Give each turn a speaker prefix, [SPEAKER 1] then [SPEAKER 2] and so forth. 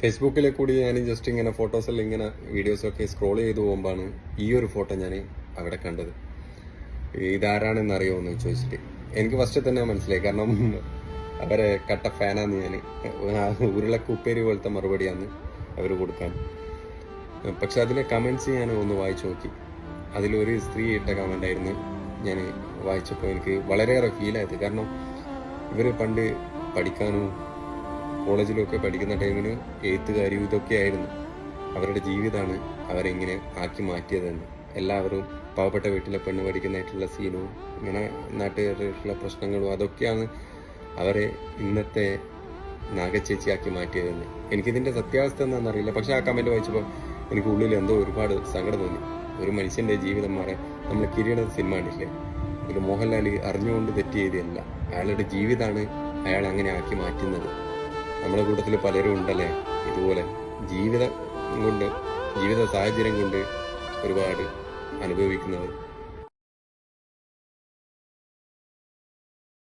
[SPEAKER 1] ഫേസ്ബുക്കിലെ കൂടി ഞാൻ ജസ്റ്റ് ഇങ്ങനെ ഫോട്ടോസെല്ലാം ഇങ്ങനെ വീഡിയോസൊക്കെ സ്ക്രോൾ ചെയ്ത് പോകുമ്പോഴാണ് ഈ ഒരു ഫോട്ടോ ഞാൻ അവിടെ കണ്ടത്. ഇതാരാണെന്ന് അറിയുമോ ചോദിച്ചിട്ട് എനിക്ക് ഫസ്റ്റ് തന്നെ മനസ്സിലായി. കാരണം അവരെ കട്ട ഫാനാന്ന് ഞാൻ. ഉരുളക്കുപ്പേരി പോലത്തെ മറുപടിയാണ് അവർ കൊടുക്കാൻ. പക്ഷെ അതിലെ കമൻസ് ഞാൻ ഒന്ന് വായിച്ചു നോക്കി. അതിലൊരു സ്ത്രീ ഇട്ട കമൻ്റ് ആയിരുന്നു ഞാൻ വായിച്ചപ്പോൾ എനിക്ക് വളരെയേറെ ഫീലായത്. കാരണം ഇവർ പണ്ട് പഠിക്കാനും കോളേജിലൊക്കെ പഠിക്കുന്ന ടൈമിന് എഴുത്തുകാരും ഇതൊക്കെ ആയിരുന്നു. അവരുടെ ജീവിതമാണ് അവരെങ്ങനെ ആക്കി മാറ്റിയതെന്ന്. എല്ലാവരും പാവപ്പെട്ട വീട്ടിലെ പെണ്ണ് പഠിക്കുന്നതായിട്ടുള്ള സീനും ഇങ്ങനെ നാട്ടുകാരായിട്ടുള്ള പ്രശ്നങ്ങളും അതൊക്കെയാണ് അവരെ ഇന്നത്തെ നാഗച്ചേച്ചിയാക്കി മാറ്റിയതെന്ന്. എനിക്കിതിൻ്റെ സത്യാവസ്ഥ എന്താണെന്നറിയില്ല. പക്ഷെ ആ കമൻറ്റ് വായിച്ചപ്പോൾ എനിക്ക് ഉള്ളിൽ എന്തോ ഒരുപാട് സങ്കടം തോന്നി. ഒരു മനുഷ്യൻ്റെ ജീവിതം മാറാൻ നമ്മൾ കിരീട സിനിമ കണ്ടില്ലേ, ഇതിൽ മോഹൻലാൽ അറിഞ്ഞുകൊണ്ട് തെറ്റ് ചെയ്തതല്ല, അയാളുടെ ജീവിതമാണ് അയാൾ അങ്ങനെ ആക്കി മാറ്റുന്നത്. നമ്മുടെ കൂട്ടത്തിൽ പലരും ഉണ്ടല്ലേ ഇതുപോലെ ജീവിത സാഹചര്യം കൊണ്ട് ഒരുപാട് അനുഭവിക്കുന്നവർ.